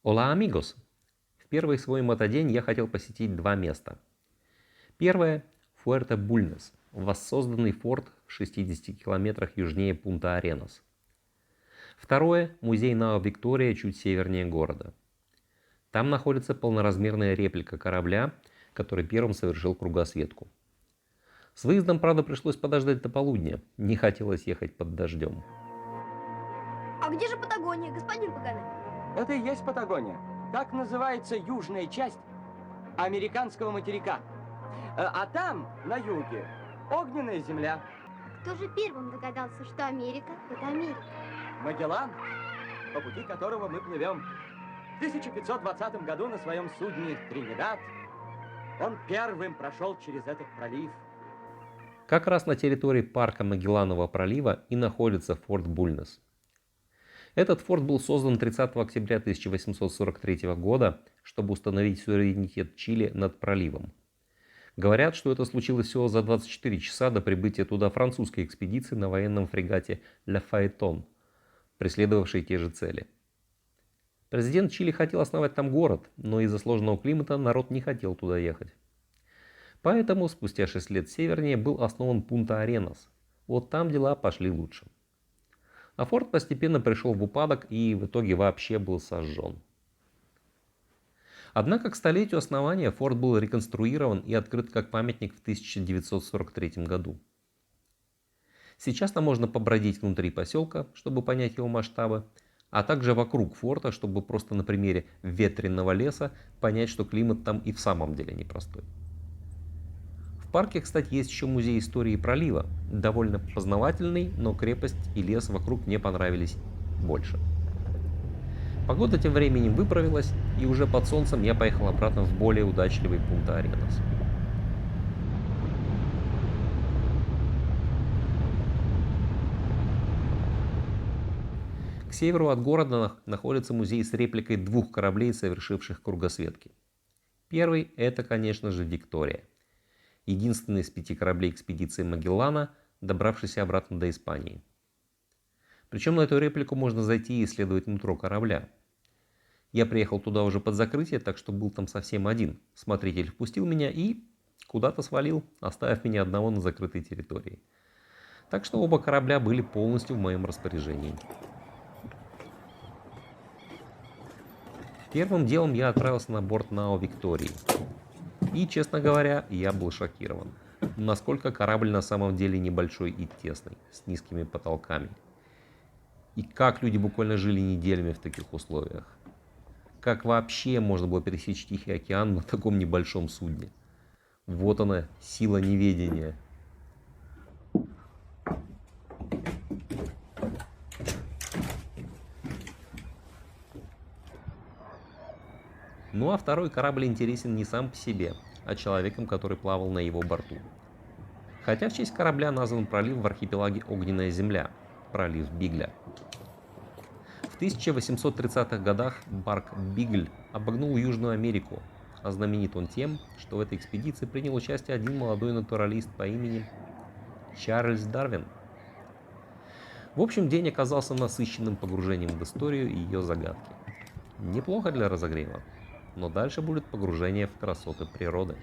Hola amigos! В первый свой мотодень я хотел посетить два места. Первое – Фуэрте-Бульнес, воссозданный форт в 60 километрах южнее Пунта-Аренас. Второе – музей Нао-Виктория чуть севернее города. Там находится полноразмерная реплика корабля, который первым совершил кругосветку. С выездом, правда, пришлось подождать до полудня, не хотелось ехать под дождем. А где же Патагония, господин Паганель? Это и есть Патагония. Так называется южная часть американского материка. А там, на юге, огненная земля. Кто же первым догадался, что Америка – это Америка? Магеллан, по пути которого мы плывем. В 1520 году на своем судне «Тринидад» он первым прошел через этот пролив. Как раз на территории парка Магелланова пролива и находится форт Бульнес. Этот форт был создан 30 октября 1843 года, чтобы установить суверенитет Чили над проливом. Говорят, что это случилось всего за 24 часа до прибытия туда французской экспедиции на военном фрегате «Ля Фаэтон», преследовавшей те же цели. Президент Чили хотел основать там город, но из-за сложного климата народ не хотел туда ехать. Поэтому спустя 6 лет севернее был основан Пунта-Аренас. Вот там дела пошли лучше. А форт постепенно пришел в упадок и в итоге вообще был сожжен. Однако к столетию основания форт был реконструирован и открыт как памятник в 1943 году. Сейчас там можно побродить внутри поселка, чтобы понять его масштабы, а также вокруг форта, чтобы просто на примере ветреного леса понять, что климат там и в самом деле непростой. В парке, кстати, есть еще музей истории пролива, довольно познавательный, но крепость и лес вокруг мне понравились больше. Погода тем временем выправилась, и уже под солнцем я поехал обратно в более удачливый Пунта-Аренас. К северу от города находится музей с репликой двух кораблей, совершивших кругосветки. Первый – это, конечно же, Виктория. Единственный из 5 кораблей экспедиции Магеллана, добравшийся обратно до Испании. Причем на эту реплику можно зайти и исследовать нутро корабля. Я приехал туда уже под закрытие, так что был там совсем один. Смотритель впустил меня и куда-то свалил, оставив меня одного на закрытой территории. Так что оба корабля были полностью в моем распоряжении. Первым делом я отправился на борт Нао-Виктории. И, честно говоря, я был шокирован. Насколько корабль на самом деле небольшой и тесный, с низкими потолками. И как люди буквально жили неделями в таких условиях. Как вообще можно было пересечь Тихий океан на таком небольшом судне? Вот она, сила неведения. Ну а второй корабль интересен не сам по себе, а человеком, который плавал на его борту. Хотя в честь корабля назван пролив в архипелаге Огненная земля, пролив Бигля. В 1830-х годах барк Бигль обогнул Южную Америку, а знаменит он тем, что в этой экспедиции принял участие один молодой натуралист по имени Чарльз Дарвин. В общем, день оказался насыщенным погружением в историю и ее загадки. Неплохо для разогрева, но дальше будет погружение в красоты природы.